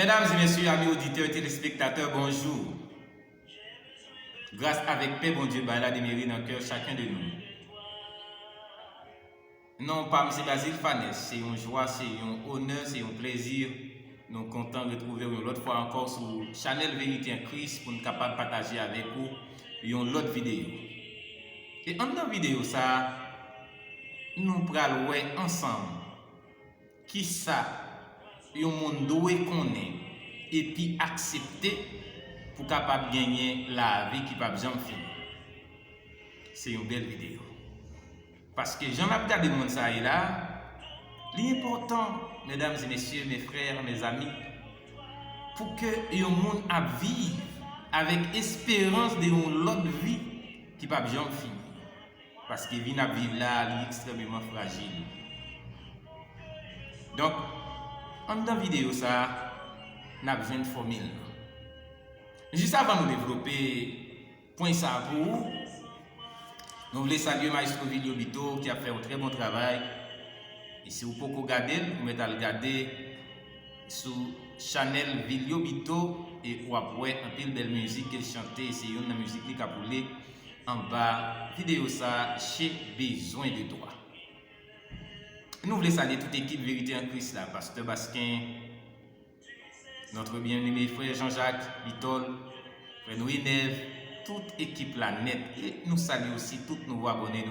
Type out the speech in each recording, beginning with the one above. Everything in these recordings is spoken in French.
Mesdames et messieurs, amis auditeurs et téléspectateurs, bonjour. Grâce avec paix, bon Dieu, la démérite dans le cœur chacun de nous. Non, pas M. Basile Fanès, c'est une joie, c'est un honneur, c'est un plaisir. Nous sommes contents de retrouver une autre fois encore sur Channel Vérité en Christ pour nous capables de partager avec vous une autre vidéo. Et en dans vidéo ça, nous prenons ensemble qui ça un monde doit connaître et puis accepter pour capable gagner la vie qui pas besoin de finir. C'est une belle vidéo. Parce que j'en ai regardé monde ça et là, l'important, mesdames et messieurs, mes frères, mes amis, pour que un monde a vivre avec espérance de une autre vie qui pas besoin de finir. Parce que vie à vivre là, elle est extrêmement fragile. Donc, en dans vidéo ça, n'a besoin de formule. Juste avant de développer point ça pour vous, nous voulons saluer Maestro Vilio Bito qui a fait un très bon travail. Et si vous pouvez regarder, vous mettez à regarder sur Channel Vilio Bito et vous avez un peu de belle musique qu'elle chantait. C'est une musique qui a boulé en bas. Vidéo ça chez Besoin de Toi. Nous voulons saluer toute l'équipe Vérité en Christ, là, Pasteur Basquin, notre bien-aimé frère Jean-Jacques Vitol, frère Louis Neve, toute équipe là net. Et nous saluons aussi tous nos abonnés.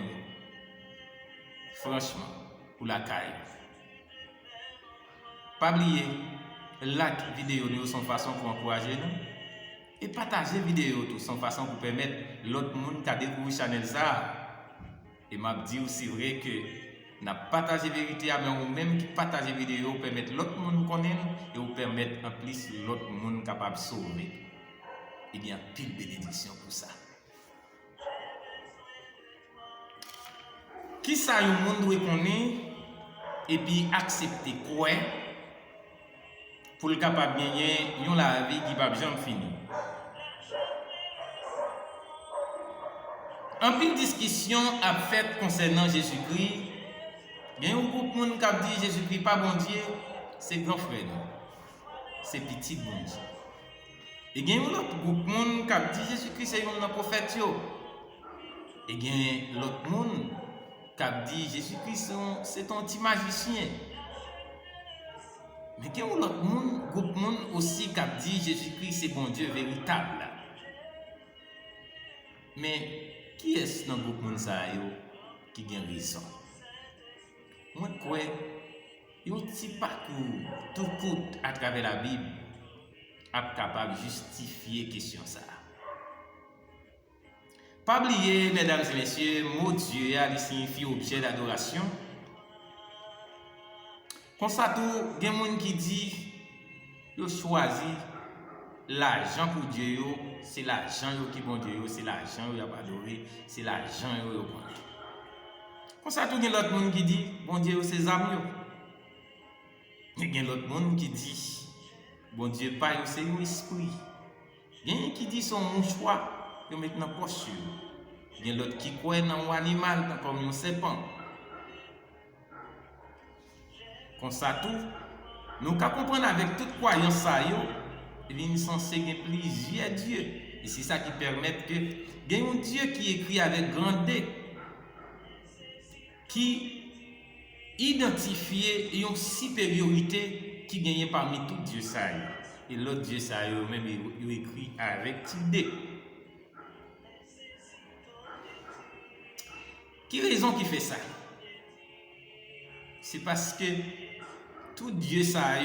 Franchement, pour la caille. Pas oublier, like vidéo nous son façon pour encourager nous. Et partager vidéo tout son façon pour permettre l'autre monde qui a découvert Channel ça. Et m'a dit aussi vrai que n'a partagé vérité mais ou même qui partage vidéo permettre l'autre monde connaître et vous permettre en plus l'autre monde capable de sauver. Il y a pile bénédiction pour ça. Qui ça un monde doit connaître et puis accepter quoi pour le capable gagner la vie qui va bien finir. En pile discussion a fait concernant Jésus-Christ. Il y a un groupe de monde qui a dit Jésus-Christ pas bon Dieu, c'est grand frère. C'est petit bon Dieu. Et il y a un autre groupe de monde qui a dit Jésus-Christ c'est un prophète. Et il y a l'autre monde qui a dit Jésus-Christ c'est un petit magicien. Mais il y a un autre groupe de monde aussi qui a dit Jésus-Christ c'est bon Dieu véritable. Mais qui est-ce dans le groupe de monde qui a raison? Moi, quoi, il y a un petit parcours tout court à travers la Bible est capable de justifier la question ça. Pas oublier, mesdames et messieurs, mot Dieu signifie objet d'adoration. Comme ça, tout, il y a des gens qui disent qu'ils choisissent l'argent pour Dieu, c'est l'argent qui bon Dieu, c'est l'argent qui a adoré, c'est l'argent qui a bon Dieu. Comme ça, il y a l'autre monde qui dit, bon Dieu, c'est amis. Il y a l'autre monde qui dit, bon Dieu, pas, c'est un esprit. Il y a qui dit, son choix, de mettre dans la poche. Il y a l'autre qui croit dans un animal, comme un serpent. Comme ça, tout, nous comprenons avec toute croyance, ça, il est censé avoir plusieurs dieux. Et c'est ça qui permet que, il y a un Dieu qui écrit avec grandeur, qui identifie une supériorité qui gagne parmi tous Dieu ça. Et l'autre Dieu ça même il écrit avec idée. Qui raison qui fait ça? C'est parce que tout Dieu ça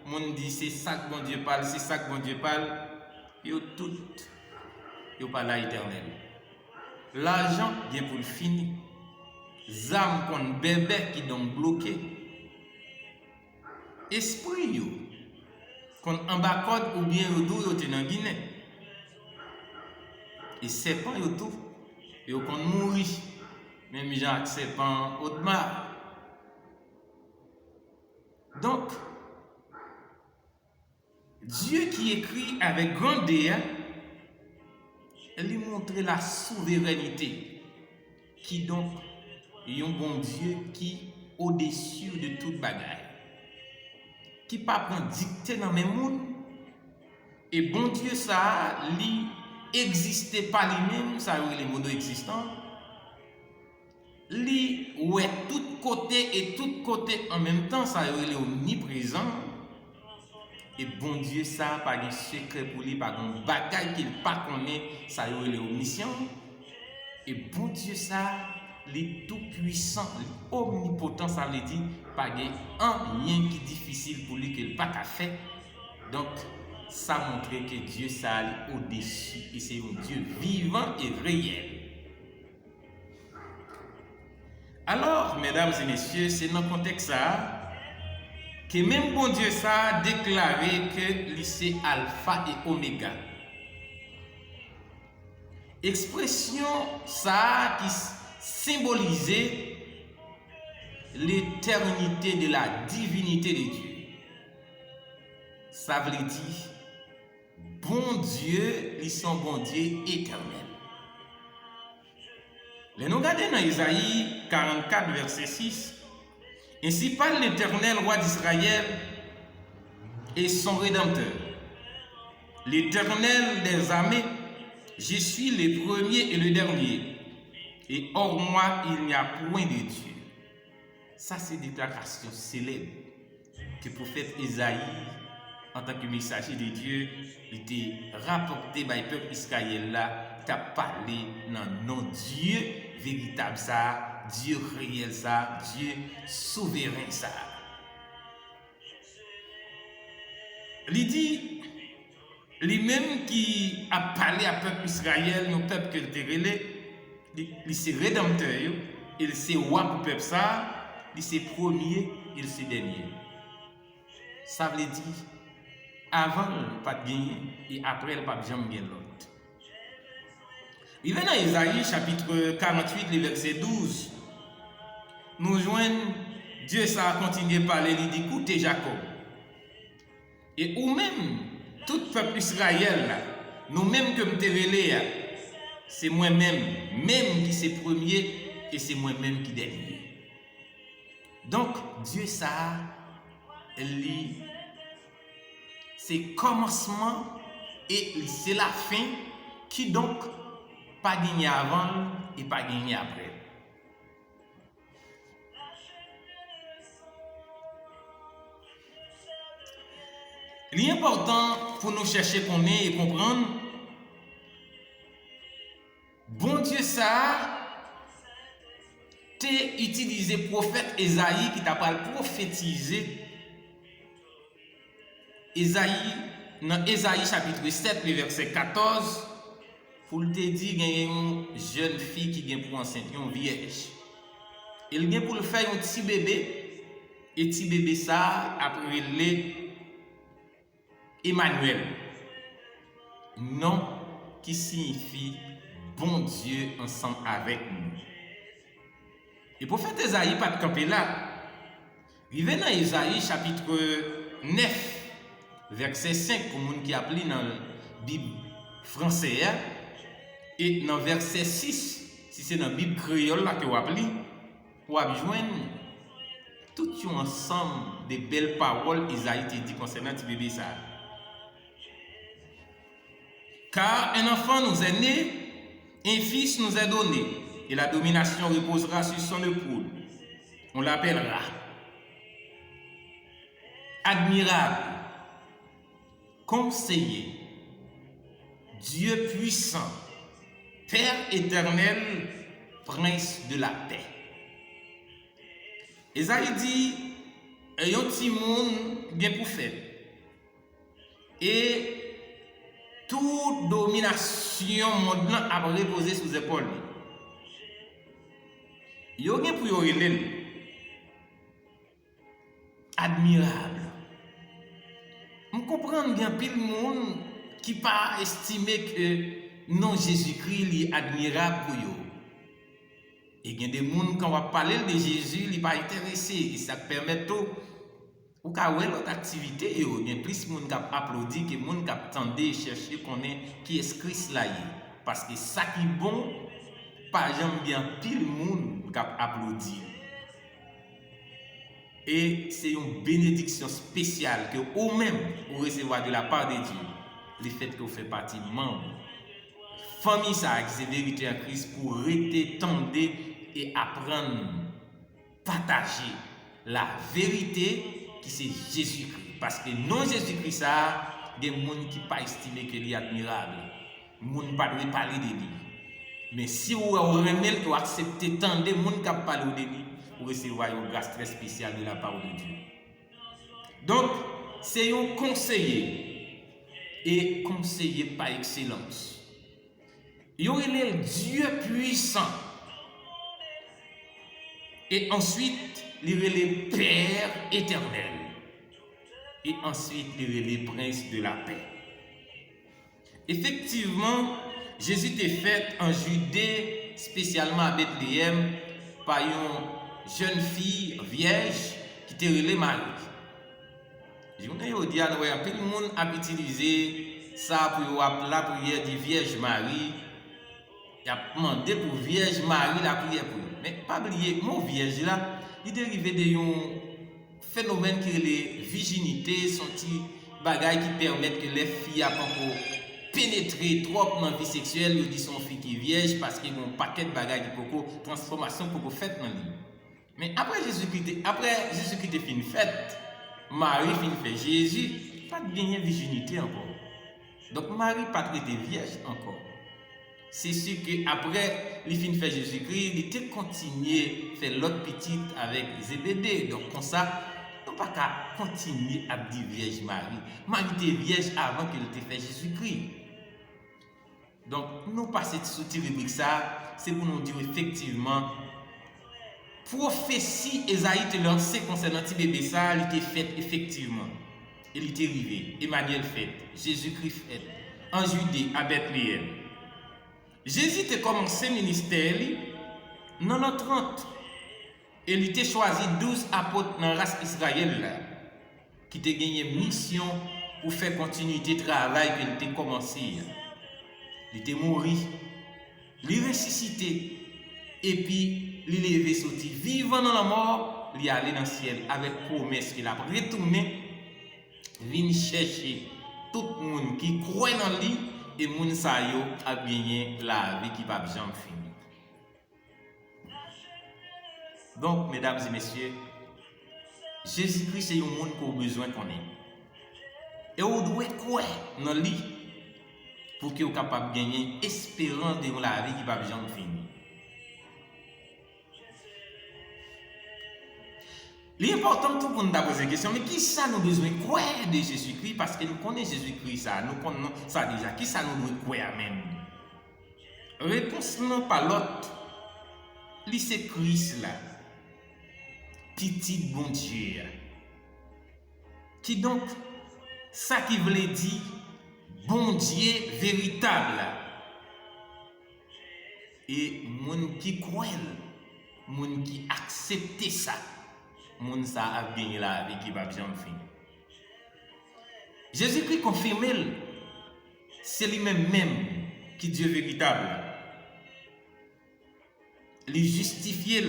monde dit c'est ça que bon Dieu parle, c'est ça que bon Dieu parle, yo tout yo pas là éternel. L'argent vient pour le finir. Zam kon bébé qui donc bloqué. Esprit yo kon en bas code ou bien yo dou yo te dans Guinée. Et serpent yo tout yo kon mourir. Même Jacques serpent Audemars. Donc Dieu qui écrit avec grandeur, il lui montre la souveraineté qui donc est un bon Dieu qui au-dessus de toute bagaille. qui pas prendre dictée dans mes monde. Et bon Dieu ça lui existait pas lui-même, ça les modos existants. Lui ouais tout côté et tout côté en même temps, ça est omniprésent. Et bon Dieu ça pas de secret pour lui, pas de bagaille qu'il pas connaît, ça est omniscient. Et bon Dieu ça les tout puissant, omnipotent, ça veut dire pas de rien qui est difficile pour lui qu'il pas qu'à faire. Donc ça montre que Dieu ça est au-dessus et c'est un Dieu vivant et réel. Alors, mesdames et messieurs, c'est dans le contexte ça que même bon Dieu ça a déclaré que c'est alpha et oméga. Expression ça qui symbolisait l'éternité de la divinité de Dieu. Ça veut dire bon Dieu, ils sont bon Dieu éternel. Les nous regardons dans Isaïe 44, verset 6. Ainsi parle l'Éternel, roi d'Israël, et son Rédempteur. L'Éternel des armées, je suis le premier et le dernier, et hors moi il n'y a point de Dieu. Ça, c'est une déclaration célèbre que le prophète Isaïe, en tant que messager de Dieu, était rapporté par le peuple Israël là, qui a parlé dans nom Dieu véritable ça, Dieu réel ça, Dieu souverain ça. Il dit, lui-même qui a parlé à peuple Israël, le peuple que le relais, il c'est rédempteur, il c'est roi pour peuple ça, il c'est premier, il c'est dernier. Ça veut dire avant pas de gagner et après il pas jamais gagner l'autre. Il vient dans Isaïe chapitre 48 le verset 12. Nous joignons Dieu ça a continué à parler, il dit écoutez Jacob. Et ou même tout peuple Israël là, nous mêmes que me relé, c'est moi-même même qui c'est premier et c'est moi-même qui dernier. Donc Dieu ça lui c'est commencement et c'est la fin qui donc pas gagné avant et pas gagné après. L'important pour nous chercher qu'on est et comprendre, bon Dieu ça t'es utilisé prophète Esaïe qui t'a pas prophétisé. Dans Esaïe chapitre 7, le verset 14, pour te dire qu'il y a une jeune fille qui vient pour enceinte, une vierge. Il vient pour le faire un petit bébé, et petit bébé ça, après les Emmanuel. Nom qui signifie bon Dieu ensemble avec nous. Et le prophète Esaïe pas de camper là. Il vient dans Esaïe chapitre 9. Verset 5 pour les gens qui appellent dans la Bible française et dans verset 6 si c'est dans la Bible créole là que vous appelez, vous avez joindre tout un ensemble de belles paroles Isaïe dit concernant ce bébé ça. Car un enfant nous est né, un fils nous est donné et la domination reposera sur son épaule. On l'appellera admirable, conseiller, Dieu puissant, Père éternel, prince de la paix. Esaïe dit, il y a un petit monde bien pour faire. Et toute domination monde a reposé sous les épaules. Il y a un pour admirable. On comprend bien pile monde qui pas estimé que non Jésus-Christ est admirable pour eux. Et il y a des gens quand on va parler de Jésus, ils pas intéressé et ça permet tout ou ka wè l'autre activité et il y a plus de monde qui applaudit que monde qui attendait chercher connaître qui est Christ là parce que ça qui est bon pas jamais bien pile monde qui applaudit. Et c'est une bénédiction spéciale que vous-même vous recevez de la part de Dieu. Le fait que vous faites partie membre. Famille, ça c'est vérité en Christ pour rester tendre et apprendre, partager la vérité qui c'est Jésus-Christ. Parce que non Jésus-Christ, ça, il y a des gens qui ne pas estimé qu'il est admirable. Les gens ne parlent pas de lui. Mais si vous remettez et acceptez tant de gens qui parlent de lui, vous recevez une grâce très spéciale de la part de Dieu. Donc, c'est un conseiller et conseiller par excellence. Il y a le Dieu puissant. Et ensuite, il y a le Père éternel. Et ensuite, il y a le Prince de la paix. Effectivement, Jésus était fait en Judée, spécialement à Bethléem, par une jeune fille vierge qui était relée Marie. Je vous dis, il y a plein de monde a utilisé ça pour la prière de Vierge Marie. Il a demandé pour Vierge Marie la prière pour lui. Mais pas oublier, mon Vierge là, il est dérivé d'un phénomène qui est la virginité, son petit bagage qui permettent que les filles pour pénétrer trop dans la vie sexuelle, ils disent son fille qui est vierge parce qu'il y a un paquet de bagages qui transformation pour faire dans lui. Mais après Jésus-Christ est fini fait, Marie finit fait Jésus, pas de gagner virginité encore. Donc Marie pas traité vierge encore. C'est sûr qu'après il finit fait Jésus-Christ, il était continué faire l'autre petite avec Zébédée. Donc comme ça, on ne peut pas continuer à dire Vierge Marie. Marie était vierge avant qu'elle ait fait Jésus-Christ. Donc, nous passons sous cette rubrique ça, c'est pour nous dire effectivement, prophétie Esaïe te lancé concernant petit bébé ça, il était fait effectivement. Il était arrivé, Emmanuel fait, Jésus-Christ fait, en Judée, à Bethléem. Jésus a commencé le ministère dans l'an 30. Et il était choisi 12 apôtres dans la race Israël qui ont gagné mission pour faire continuité de travail qu'il a commencé. Il était mort, il est ressuscité, et puis il est levé sorti vivant dans la mort, il est allé dans le ciel avec promesse qu'il a retourné, venir chercher tout le monde qui croit dans lui et moun sa yo a gagné la vie qui va jamais finir. Donc, mesdames et messieurs, Jésus-Christ c'est un monde qu'on a besoin qu'on ait. Et on doit croire dans lui pour qu'il soit capable de gagner espérance de la vie qui va jamais finir. L'important tout pour nous poser la question, mais qui ça nous besoin de croire de Jésus-Christ? Parce que nous connaissons Jésus-Christ, ça, nous connaissons ça déjà. Qui ça nous doit croire même? Réponse non pas l'autre. C'est Christ là. Petit bon Dieu. Qui donc, ça qui voulait dire, bon Dieu véritable. Et moun qui croit, moun qui accepte ça. Moun sa a gagné la vie qui va bien finir. Jésus-Christ confirme, c'est lui-même qui est Dieu véritable. Il justifie.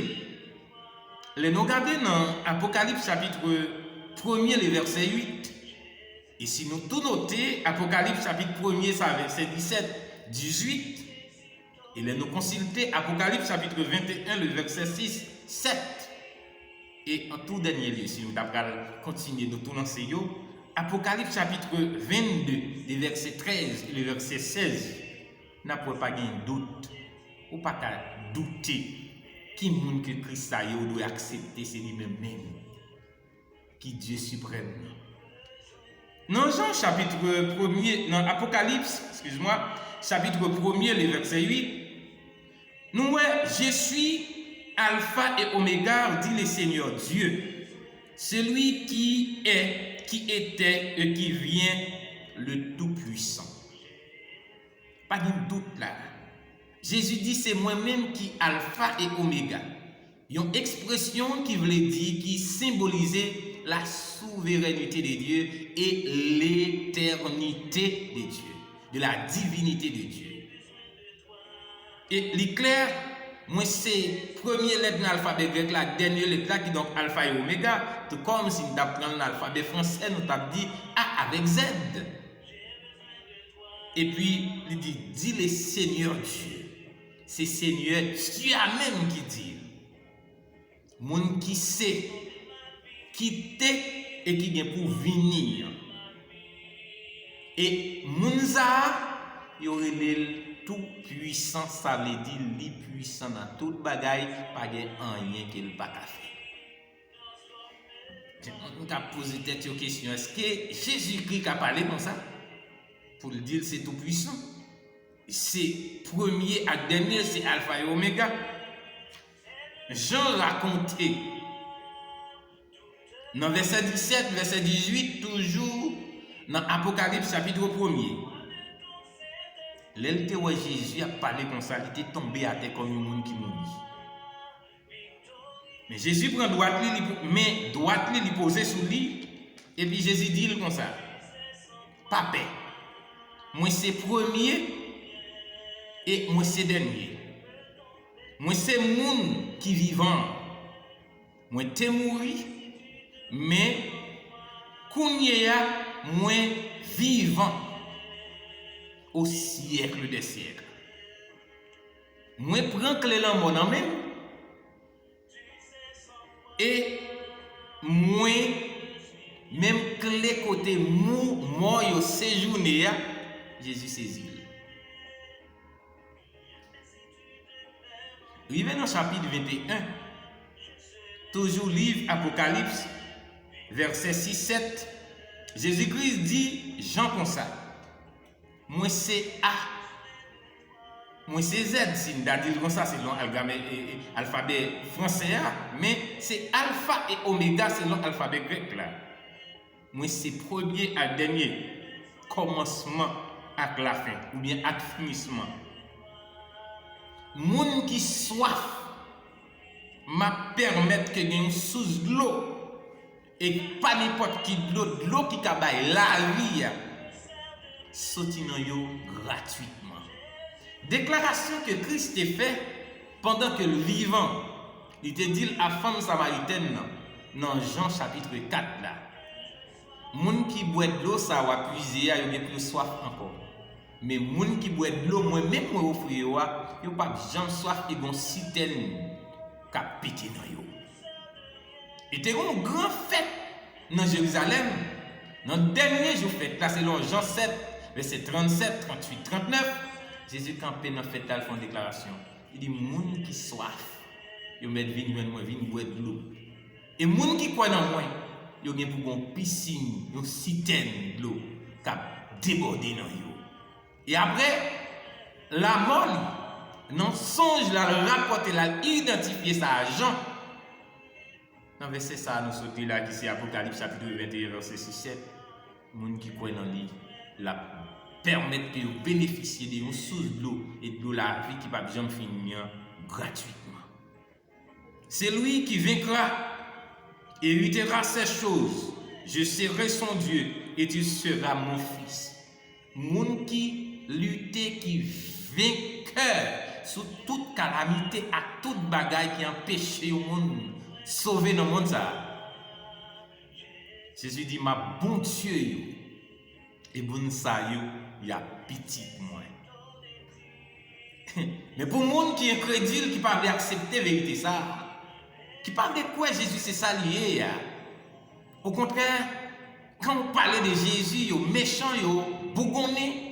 Les nous regardons dans Apocalypse chapitre 1er, le verset 8. Et si nous tout notons, Apocalypse chapitre 1er, ça verset 17, 18. Et les nous consulter Apocalypse chapitre 21, le verset 6, 7. Et en tout dernier lieu, si nous allons continuer de tout lancer, Apocalypse chapitre 22, le verset 13 et le verset 16, n'a pas de doute, ou pas douter qui monde que Christ doit accepter, c'est lui-même qui Dieu suprême. Dans Jean chapitre 1er, dans Apocalypse, excuse-moi, chapitre 1er, le verset 8, nous voyons, je suis Alpha et Oméga, dit le Seigneur Dieu, celui qui est, qui était et qui vient, le Tout-Puissant. Pas de doute là. Jésus dit, c'est moi-même qui Alpha et Oméga. Une expression qui voulait dire, qui symbolisait la souveraineté de Dieu et l'éternité de Dieu, de la divinité de Dieu. Et l'éclair Moi, c'est premier lettre de l'alphabet grec, la dernière lettre là, qui est donc alpha et oméga. Tout comme si nous apprenons l'alphabet français, nous avons dit A avec Z. Et puis, il dit le Seigneur Dieu. C'est Seigneur Dieu même qui dit. Moun qui sait, qui t'est et qui vient pour venir. Et Mounza, il aurait tout puissant, ça veut dire li puissant dans toute bagaille, pas de rien qu'il pas faire. On a posé cette question, est-ce que Jésus-Christ a parlé comme ça? Pour le dire, c'est tout puissant. C'est premier à dernier, c'est alpha et oméga. Jean racontait dans verset 17, verset 18, toujours dans Apocalypse chapitre 1er. L'élite où Jésus a parlé comme ça, il était tombé à terre comme un monde qui mourit. Mais Jésus prend droite, mais droite lui poser sous lui, et puis Jésus dit comme ça, pas peur. Moi c'est premier et moi c'est dernier. Moi c'est monde qui vivant. Moi t'es mouru, mais kounya moi vivant au siècle des siècles. Moi prends clé dans mon main et moi même clé côté moi yo séjourné Jésus saisit. Arrivé dans chapitre 21, toujours livre Apocalypse, verset 6-7, Jésus-Christ dit Jean comme ça. Moi c'est A. Moi c'est Z, si nous dit comme ça, c'est l'alphabet français, mais c'est alpha et oméga, c'est l'alphabet grec là. Moi c'est premier à dernier, commencement à la fin, ou bien à finissement. Moun qui soif m'a permettre que une source de l'eau et pas n'importe qui de l'eau qui cabaye la vie sorti dans yo gratuitement. Déclaration que Christ a fait pendant que le vivant, il te dit à femme samaritaine dans Jean chapitre 4 là. Moun qui boit de l'eau ça va puiser, il a plus soif encore. Mais moun qui boit de l'eau moi même moi offrir yo pas jamais soif et gon citerne qui pété dans yo. Et te une grande fête dans Jérusalem. Dans le dernier jour fête là selon Jean 7 verset 37, 38, 39, Jésus campé dans fête là fait une déclaration. Il dit moun qui soif, yo met vin moi vin boire de l'eau. Et moun qui croit dans moi, yo gen pour gon piscine, yo citerne de l'eau qui déborder dans yo. Et après la mort, non songe la rapporter la identifier ça à Jean. Dans verset ça nous sauter là qui c'est Apocalypse chapitre 21 verset 6-7. Moun qui croit dans lui la permettre de bénéficier d'une source de l'eau et de la vie qui va jamais finir gratuitement. C'est lui qui vaincra et héritera ces choses. Je serai son Dieu et tu seras mon fils. Moun qui lutte, qui vainqueur sous toute calamité, à toute bagaille qui empêche le monde sauver dans le monde ça. Jésus dit ma bon Dieu et bon ça il y a petit moi. Mais pour le monde qui est incrédule, qui pas accepter vérité ça, qui parle de quoi Jésus c'est ça lié. Au contraire, quand on parle de Jésus, yo méchant, yo bougonné,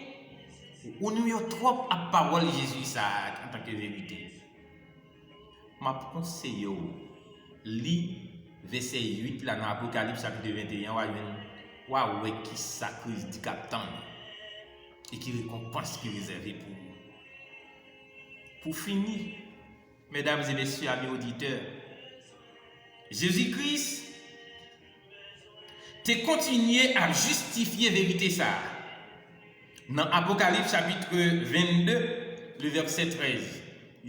on nous trop à parole Jésus ça en tant que vérité. Ma conseille lit verset 8 là dans Apocalypse chapitre 21 wa ouais qui sacrifice du capitaine et qui récompense qui réservé pour nous. Pour finir, mesdames et messieurs amis auditeurs, Jésus-Christ t'es continué à justifier vérité ça. Dans Apocalypse chapitre 22, le verset 13.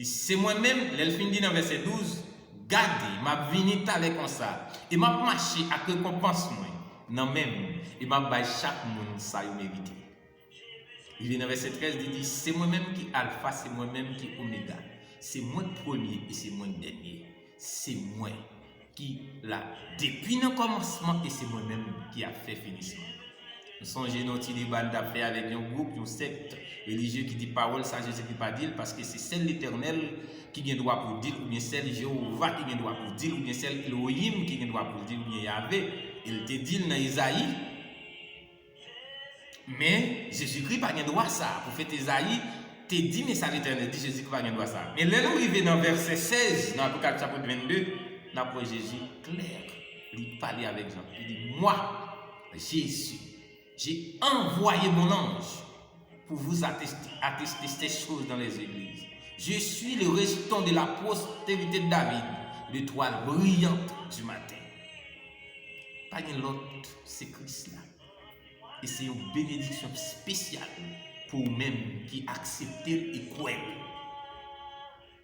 C'est moi-même, l'elfine dit dans verset 12, gardez, m'a venu avec comme ça, et m'a marché à récompense moi, non même, et m'a bail chaque monde ça y mérité. Il vient dans verset 13, il dit, c'est moi-même qui alpha, c'est moi-même qui oméga. c'est moi le premier et c'est moi le dernier. C'est moi qui l'a depuis le commencement et c'est moi-même qui a fait finissement. Nous songez notre débat d'affaires avec un groupe, une secte religieux qui dit parole, ça je ne sais pas dire parce que c'est celle l'Éternel qui a droit pour dire, ou bien celle Jéhovah qui a droit pour dire, ou bien celle Elohim qui a droit pour dire, ou bien Yahvé. Il te dit dans Isaïe. Mais Jésus-Christ n'a pas droit à ça. Pour faire Isaïe, te dit, mais ça l'Éternel dit Jésus-Christ n'a pas droit à ça. Mais là, nous arrivons dans verset 16, dans l'Apocalypse chapitre 22, nous avons Jésus clair. Il parlait avec Jean. Il dit, moi, Jésus, j'ai envoyé mon ange pour vous attester ces choses dans les églises. Je suis le restant de la postérité de David, l'étoile brillante du matin. Pas de l'autre, c'est Christ là. Et c'est une bénédiction spéciale pour vous-même qui acceptez et croyez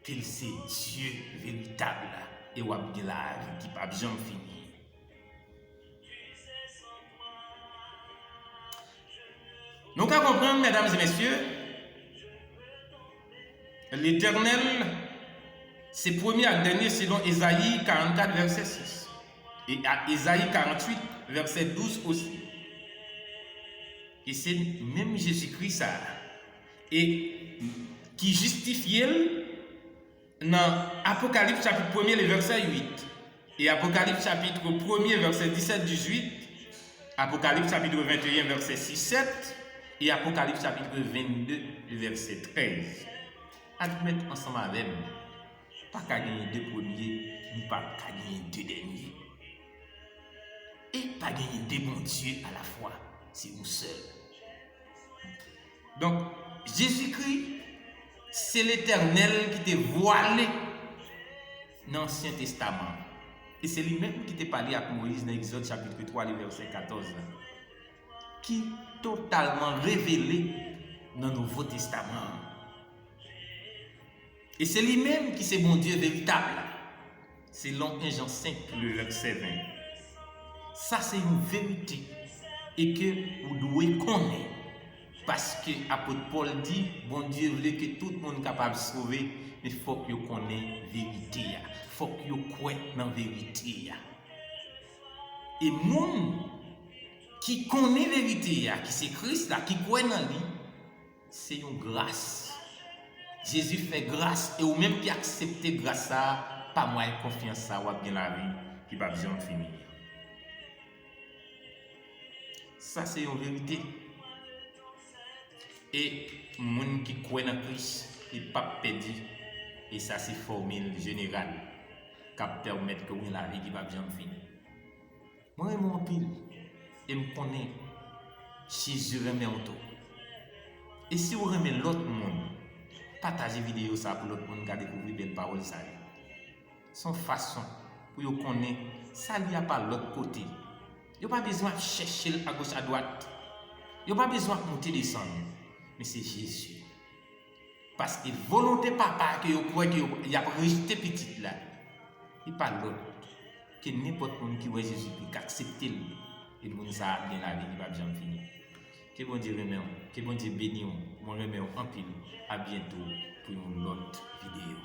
que c'est Dieu véritable et qui n'a pas jamais fini. Nous allons comprendre, mesdames et messieurs, l'Éternel, c'est premier et dernier selon Ésaïe 44, verset 6. Et à Ésaïe 48, verset 12 aussi. Et c'est même Jésus-Christ ça. Et qui justifie dans Apocalypse chapitre 1er, le verset 8. Et Apocalypse chapitre 1er, verset 17-18. Apocalypse chapitre 21, verset 6-7. Et Apocalypse chapitre 22, verset 13. À mettre ensemble avec nous. Pas qu'à gagner deux premiers, ni pas qu'à gagner deux derniers. Et pas gagner deux bons dieux à la fois. C'est vous seul. Donc, Jésus-Christ, c'est l'Éternel qui t'a voilé dans l'Ancien Testament. Et c'est lui-même qui t'a parlé avec Moïse dans Exode chapitre 3, verset 14. Qui totalement révélé dans le Nouveau Testament. Et c'est lui-même qui c'est mon Dieu véritable. Selon 1 Jean 5, le verset 20. Ça, c'est une vérité. Et que vous devez connaître. Parce que l'apôtre Paul dit, bon Dieu voulait que tout le monde soit capable de se sauver, mais il faut que vous connaissiez la vérité. Il faut que vous croyez dans la vérité. Et monde qui connaît la vérité, qui c'est Christ, là, qui croit dans lui, c'est une grâce. Jésus fait grâce, et ou même qui accepte grâce, ça, pas moi confiance, ça, ou bien la vie qui va bien finir. Ça, c'est une vérité. Et les gens qui croient dans Christ, ils ne pas perdu. Et ça, c'est une formule générale qui permet que la vie qui va bien finir. Moi, je m'en pile. Et je connais si je remets auto. Et si vous remettez l'autre monde, partagez la vidéo ça pour l'autre monde qui a découvert belle parole ça. Son façon pour vous connaître, ça n'y a pas l'autre côté. Vous n'avez pas besoin de chercher à gauche à droite. Vous n'avez pas besoin de monter descendre. Mais c'est Jésus. Parce que volonté papa que vous croyez qu'il y a rejeté petit là. Il pas l'autre. Que n'importe qui voit Jésus qui accepte lui. Et le monde ça bien la vie qui va bien finir. Que bon Dieu remercie. Que bon Dieu bénisse. Mon remercie en pile. À bientôt pour une autre vidéo.